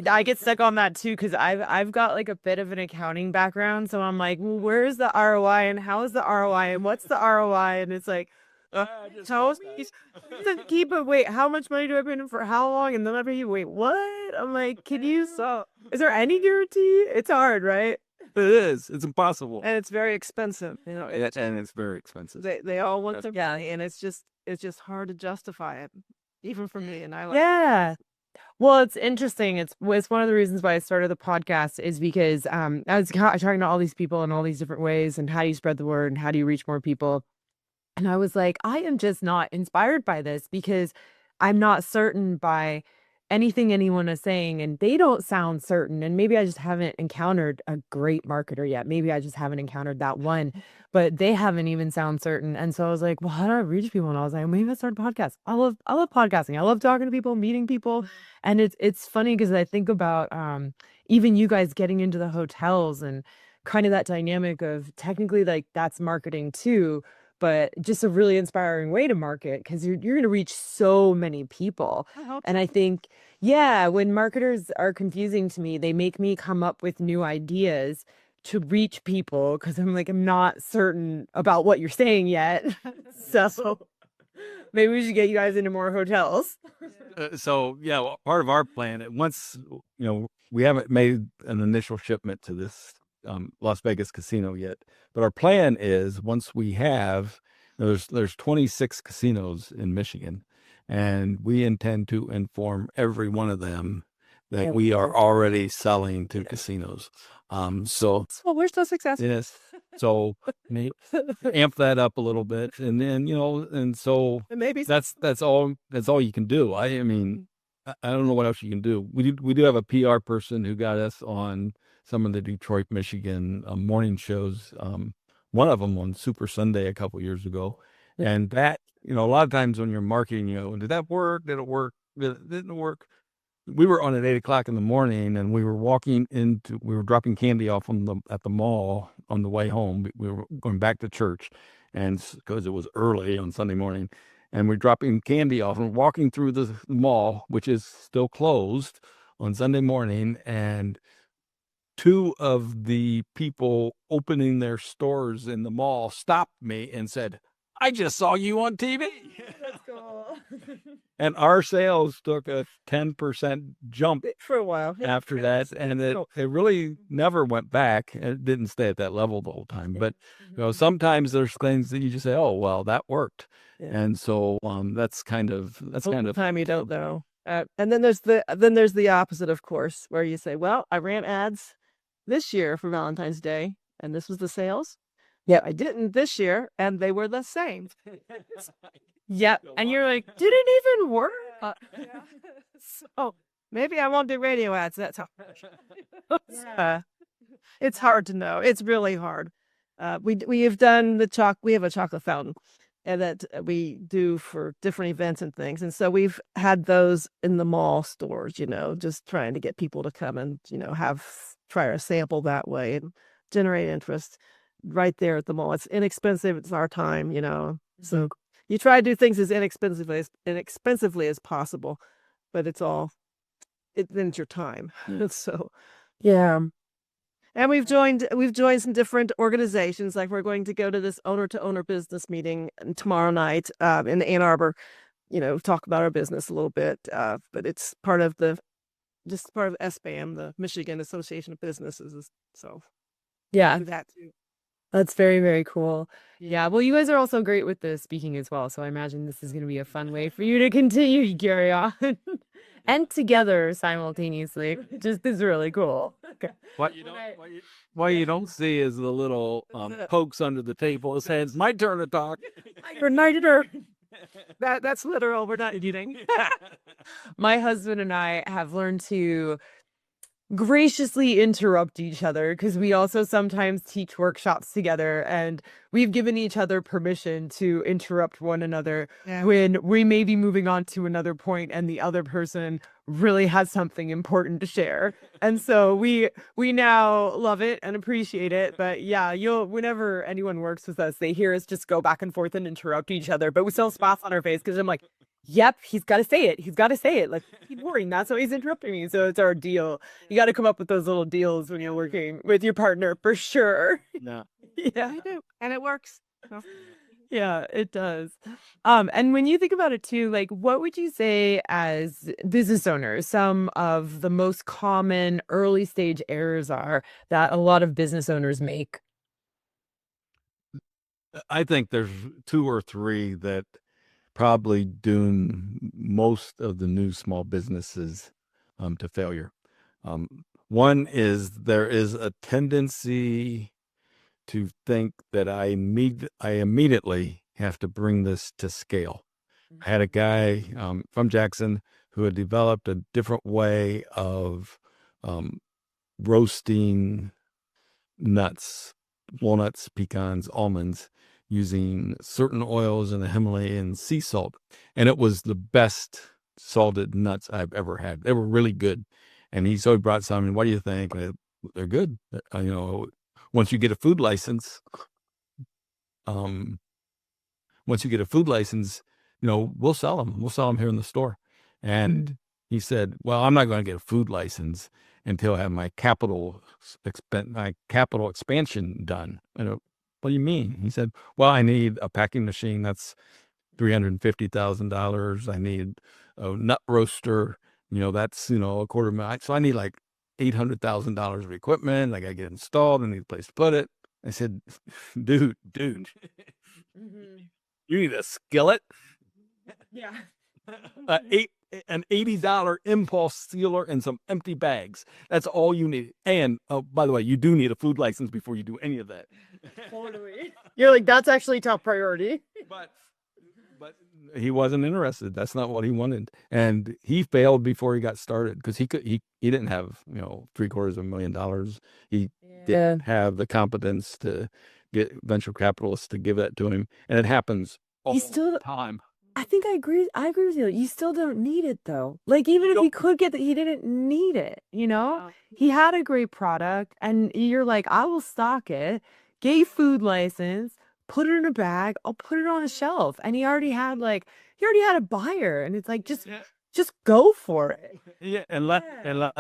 I get stuck on that too because I've got like a bit of an accounting background, so I'm like, well, where's the ROI and how is the ROI and what's the ROI? And it's like, tell me, keep it. Wait, how much money do I put in for how long? And then I pay, wait, what? I'm like, is there any guarantee? It's hard, right? It is. It's impossible, and it's very expensive. And it's very expensive. They all want them, and it's just hard to justify it, even for me. And I like. Yeah. Well, it's interesting. It's one of the reasons why I started the podcast is because I was talking to all these people in all these different ways, and how do you spread the word, and how do you reach more people? And I was like, I am just not inspired by this because I'm not certain by anything anyone is saying, and they don't sound certain. And maybe I just haven't encountered a great marketer yet. Maybe I just haven't encountered that one, but they haven't even sound certain. And so I was like, well, how do I reach people? And I was like, maybe I start a podcast. I love podcasting. I love talking to people, meeting people. And it's funny because I think about even you guys getting into the hotels and kind of that dynamic of technically like that's marketing too, but just a really inspiring way to market because you're going to reach so many people. And I think, when marketers are confusing to me, they make me come up with new ideas to reach people because I'm like, I'm not certain about what you're saying yet. So maybe we should get you guys into more hotels. Part of our plan, once, we haven't made an initial shipment to this Las Vegas casino yet, but our plan is once we have, there's 26 casinos in Michigan, and we intend to inform every one of them that we are already selling to casinos. So we're so successful. Yes. So amp that up a little bit, and then and so maybe that's all you can do. I mean, I don't know what else you can do. We do have a PR person who got us on some of the Detroit, Michigan morning shows. One of them on Super Sunday a couple years ago, and that a lot of times when you're marketing, did that work? Did it work? Didn't work? We were on at 8:00 in the morning, and we were dropping candy off at the mall on the way home. We were going back to church, and because it was early on Sunday morning, and we're dropping candy off and walking through the mall, which is still closed on Sunday morning, and 2 of the people opening their stores in the mall stopped me and said, "I just saw you on TV." And our sales took a 10% jump For a while. after that, and it really never went back. It didn't stay at that level the whole time. But sometimes there's things that you just say, "Oh, well, that worked," and so that's kind of time you don't know. And then there's the opposite, of course, where you say, "Well, I ran ads this year for Valentine's Day, and this was the sales. Yeah, I didn't this year, and they were the same." Yep. And you're like, didn't even work. So maybe I won't do radio ads. That's how. It's hard to know. It's really hard. We have done we have a chocolate fountain, and that we do for different events and things. And so we've had those in the mall stores, just trying to get people to come and, try a sample that way and generate interest right there at the mall. It's inexpensive. It's our time, So you try to do things as inexpensively as possible, but then it's your time. So, yeah. And we've joined some different organizations. Like we're going to go to this owner-to-owner business meeting tomorrow night in Ann Arbor. Talk about our business a little bit. But it's part of SBAM, the Michigan Association of Businesses. So Yeah, do that too. that's very, very cool. Yeah, well, you guys are also great with the speaking as well. So I imagine this is going to be a fun way for you to continue to carry on and together simultaneously. Just is really cool. Okay. What you don't see is the little pokes under the table. His hands, my turn to talk. That's literal. We're not eating. My husband and I have learned to graciously interrupt each other because we also sometimes teach workshops together, and we've given each other permission to interrupt one another when we may be moving on to another point and the other person really has something important to share. And so we now love it and appreciate it. But yeah, whenever anyone works with us, they hear us just go back and forth and interrupt each other, but we still have spots on our face because I'm like, yep, he's got to say it. He's got to say it. Like, keep worrying. That's why he's interrupting me. So it's our deal. You got to come up with those little deals when you're working with your partner, for sure. No. Yeah, I do. And it works. So. Yeah, it does. And when you think about it too, like, what would you say as business owners, some of the most common early stage errors are that a lot of business owners make? I think there's 2 or 3 that probably doom most of the new small businesses to failure. One is there is a tendency to think that I immediately have to bring this to scale. I had a guy from Jackson who had developed a different way of roasting nuts, walnuts, pecans, almonds, using certain oils and the Himalayan sea salt. And it was the best salted nuts I've ever had. They were really good. And he brought some, and what do you think? They're good. Once you get a food license, we'll sell them. We'll sell them here in the store. And he said, well, I'm not going to get a food license until I have my capital expansion done. What do you mean? He said, well, I need a packing machine that's $350,000. I need a nut roaster, that's, $250,000. So I need like $800,000 of equipment. I got to get installed. I need a place to put it. I said, dude, you need a skillet. Yeah. An $80 impulse sealer and some empty bags. That's all you need. And by the way, you do need a food license before you do any of that. Totally. You're like, that's actually top priority. But he wasn't interested. That's not what he wanted. And he failed before he got started because he didn't have, $750,000. He didn't have the competence to get venture capitalists to give that to him. And it happens all the time. I think I agree with you. You still don't need it though. Like, even if he could get it, he didn't need it, He had a great product and you're like, I will stock it, get a food license, put it in a bag, I'll put it on a shelf. And he already had a buyer, and it's like, just go for it. Yeah, and let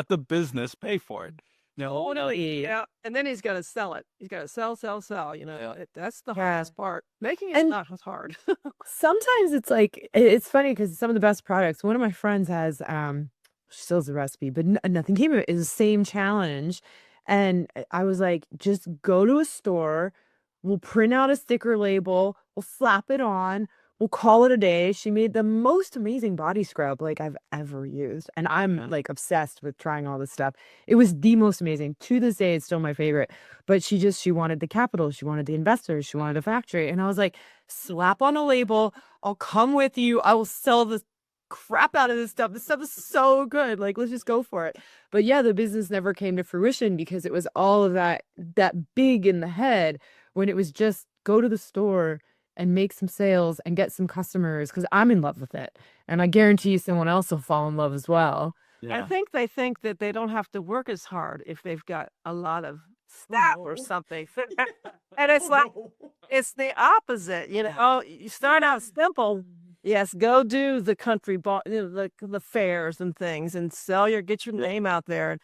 the business pay for it. Yeah, and then he's got to sell it. He's got to sell. That's the Yeah. hardest part. Making it And- not as hard. Sometimes it's like it's funny because some of the best products. One of my friends has she still has the recipe, but nothing came of it. Is the same challenge, and I was like, just go to a store. We'll print out a sticker label. We'll slap it on. We'll call it a day. She made the most amazing body scrub like I've ever used, and I'm like obsessed with trying all this stuff. It was the most amazing. To this day, it's still my favorite. But she wanted the capital. She wanted the investors. She wanted a factory, and I was like, slap on a label. I'll come with you. I will sell the crap out of this stuff. This stuff is so good. Like, let's just go for it. But yeah, the business never came to fruition because it was all of that big in the head when it was just go to the store and make some sales and get some customers because I'm in love with it. And I guarantee you someone else will fall in love as well. I think they think that they don't have to work as hard if they've got a lot of staff or something. And it's like, it's the opposite, you start out simple. Yes, go do the country ball, the fairs and things and get your name out there.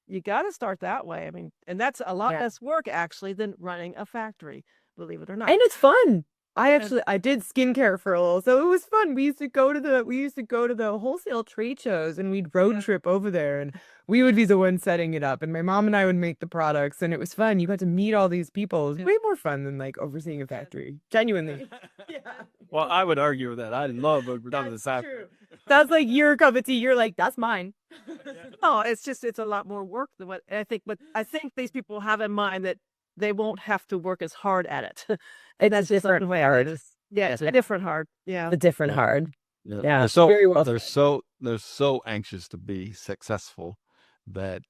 You got to start that way. I mean, and that's a lot less work actually than running a factory, believe it or not. And it's fun. I did skincare for a little, so it was fun. We used to go to the wholesale trade shows and we'd road trip over there and we would be the ones setting it up and my mom and I would make the products and it was fun. You got to meet all these people. It was way more fun than like overseeing a factory. Genuinely. Well, I would argue with that. I love overcoming the factory. That's like your cup of tea. You're like, that's mine. No, it's a lot more work than what I think, but I think these people have in mind that they won't have to work as hard at it. And that's different hard. Yeah, it's a different hard. Yeah. The different hard. Yeah. Yeah. Very well. They're so anxious to be successful that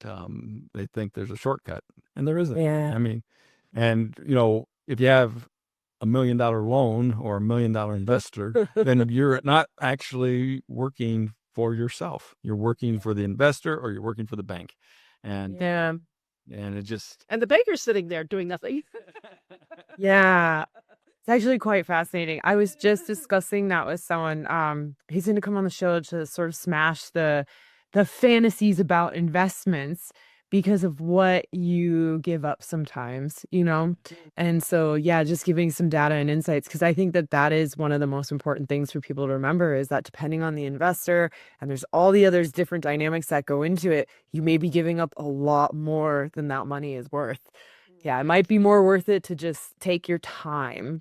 they think there's a shortcut, and there isn't. Yeah. I mean, and if you have $1 million loan or $1 million investor, then you're not actually working for yourself. You're working for the investor or you're working for the bank. And and it just and the banker's sitting there doing nothing. Yeah. It's actually quite fascinating. I was just discussing that with someone. He's going to come on the show to sort of smash the fantasies about investments because of what you give up sometimes, And so, yeah, just giving some data and insights, because I think that is one of the most important things for people to remember is that depending on the investor, and there's all the other different dynamics that go into it, you may be giving up a lot more than that money is worth. Yeah, it might be more worth it to just take your time,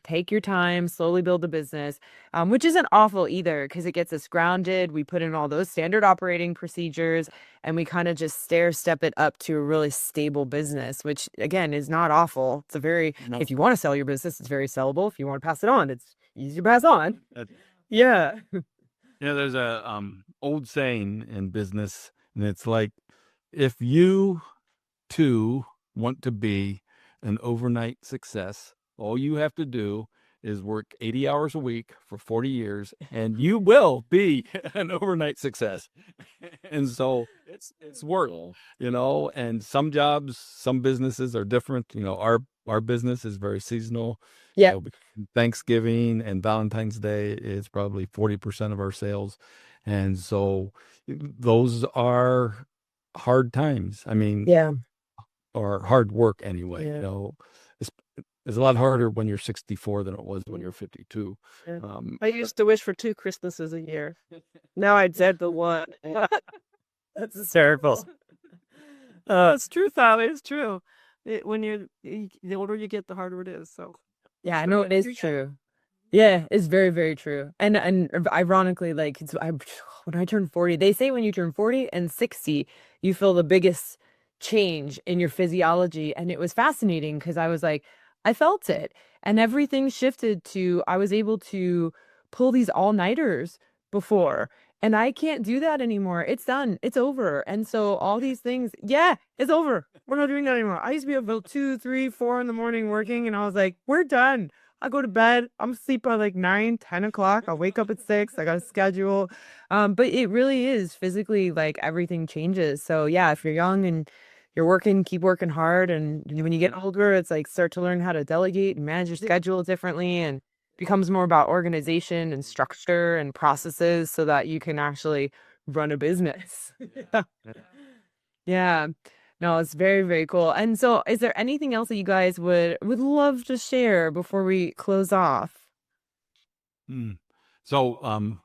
slowly build a business, which isn't awful either because it gets us grounded. We put in all those standard operating procedures and we kind of just step it up to a really stable business, which again is not awful. It's if you want to sell your business, it's very sellable. If you want to pass it on, it's easy to pass on. Yeah. there's a old saying in business, and it's like, if you too want to be an overnight success, all you have to do is work 80 hours a week for 40 years and you will be an overnight success. And so it's work, and some jobs, some businesses are different. Our business is very seasonal. Yeah. Thanksgiving and Valentine's Day is probably 40% of our sales. And so those are hard times. I mean, or hard work anyway. It's a lot harder when you're 64 than it was when you're 52. Yeah. I used to wish for 2 Christmases a year. Now I'd said the one. That's hysterical. It's true, Tommy. It's true. The older you get, the harder it is. So yeah, I know it is true. Yeah, it's very, very true. And ironically, like when I turned 40, they say when you turn 40 and 60, you feel the biggest change in your physiology. And it was fascinating because I was like, I felt it. And everything shifted to, I was able to pull these all-nighters before. And I can't do that anymore. It's done. It's over. And so all these things, it's over. We're not doing that anymore. I used to be up until 2, 3, 4 in the morning working. And I was like, we're done. I go to bed. I'm asleep by like 9, 10 o'clock. I'll wake up at 6. I got a schedule. But it really is physically like everything changes. So yeah, if you're young and you're working, keep working hard. And when you get older, it's like start to learn how to delegate and manage your schedule differently. And becomes more about organization and structure and processes so that you can actually run a business. Yeah. No, it's very, very cool. And so is there anything else that you guys would love to share before we close off? So,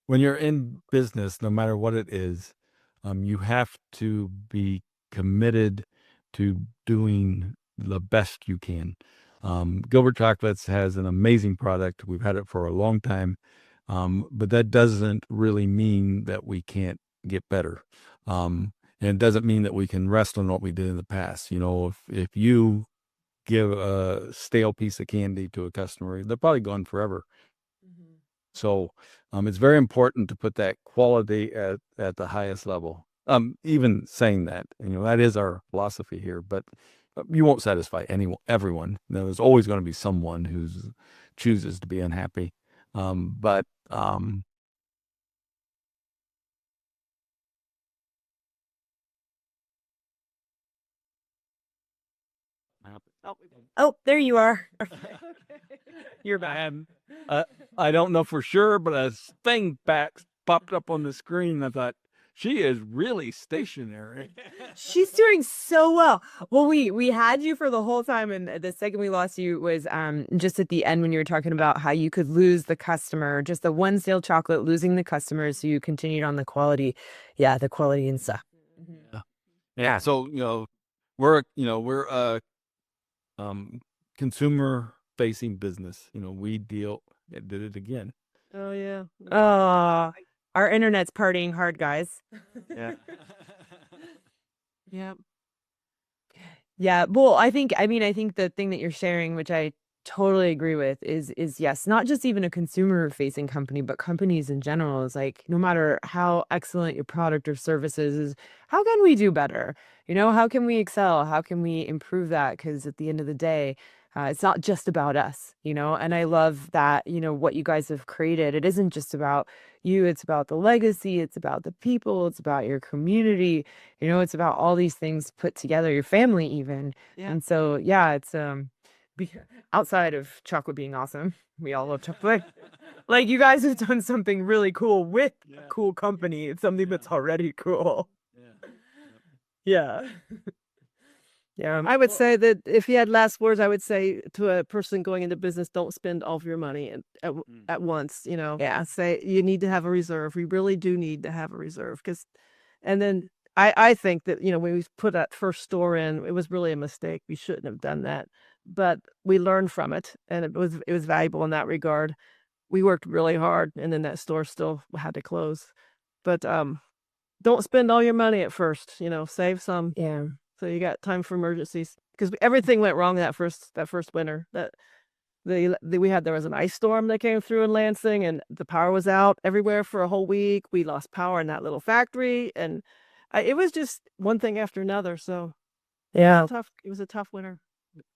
when you're in business, no matter what it is, you have to be committed to doing the best you can. Gilbert Chocolates has an amazing product. We've had it for a long time, but that doesn't really mean that we can't get better. And it doesn't mean that we can rest on what we did in the past. You know, if you give a stale piece of candy to a customer, they're probably gone forever. So it's very important to put that quality at the highest level. Even saying that, that is our philosophy here, but you won't satisfy everyone. There's always going to be someone who chooses to be unhappy. But Oh, there you are. You're back. And I don't know for sure, but a thing popped up on the screen. I thought, she is really stationary. She's doing so well. Well, we had you for the whole time, and the second we lost you was just at the end when you were talking about how you could lose the customer, just the one stale chocolate, losing the customer, so you continued on the quality. Yeah, the quality and stuff. Yeah. So we're a consumer facing business. We did it again. Oh yeah. Our internet's partying hard, guys. Yeah. Yeah. Yeah. Well, I think the thing that you're sharing, which I totally agree with, is yes, not just even a consumer facing company, but companies in general, is like, no matter how excellent your product or service is how can we do better? How can we excel? How can we improve that? Because at the end of the day, it's not just about us, and I love that, what you guys have created. It isn't just about you, it's about the legacy, it's about the people, it's about your community, it's about all these things put together, your family even. Yeah. And so, yeah, it's outside of chocolate being awesome, we all love chocolate. Like, you guys have done something really cool with a cool company. It's something that's already cool. Yeah. Yeah. I would say that if you had last words, I would say to a person going into business, don't spend all of your money at once. Yeah. Say you need to have a reserve. We really do need to have a reserve and then I think that when we put that first store in, it was really a mistake. We shouldn't have done that, but we learned from it, and it was valuable in that regard. We worked really hard, and then that store still had to close. But don't spend all your money at first. Save some. Yeah. So you got time for emergencies, because everything went wrong that first winter. There was an ice storm that came through in Lansing, and the power was out everywhere for a whole week. We lost power in that little factory, and it was just one thing after another. So Yeah. it was a tough winter.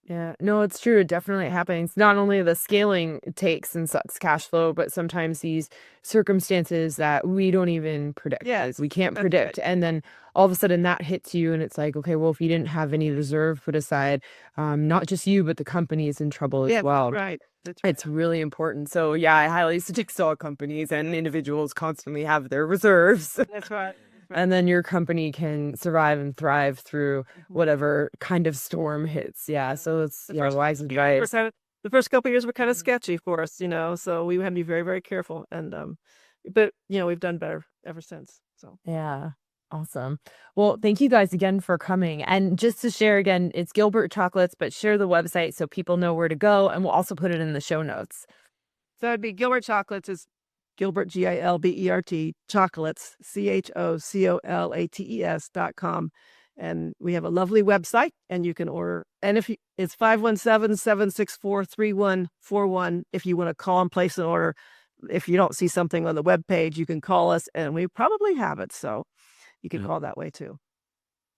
Yeah, no, it's true. It definitely happens. Not only the scaling takes and sucks cash flow, but sometimes these circumstances that we don't even predict. Yes, We can't that's predict. right. And then all of a sudden that hits you, and it's like, okay, well, if you didn't have any reserve put aside, not just you, but the company is in trouble as Yeah, well. right. That's right. It's really important. So yeah, I highly suggest all companies and individuals constantly have their reserves. That's right. And then your company can survive and thrive through whatever kind of storm hits. Yeah. So it's wise advice. The first couple of years were kind of sketchy for us, so we had to be very, very careful. And but we've done better ever since. So Yeah. Awesome. Well, thank you guys again for coming. And just to share again, it's Gilbert Chocolates, but share the website so people know where to go. And we'll also put it in the show notes. So it'd be Gilbert Chocolates is Gilbert, Gilbert, Chocolates, CHOCOLATES.com. And we have a lovely website, and you can order. And it's 517-764-3141. If you want to call and place an order, if you don't see something on the webpage, you can call us, and we probably have it. So you can call that way too.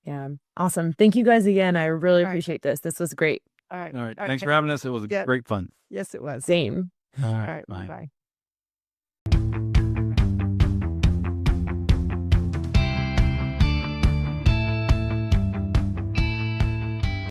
Yeah. Awesome. Thank you guys again. I really appreciate this. This was great. All right. All right. Thanks for having us. It was great fun. Yes, it was. Same. All All right. right. Bye. Bye.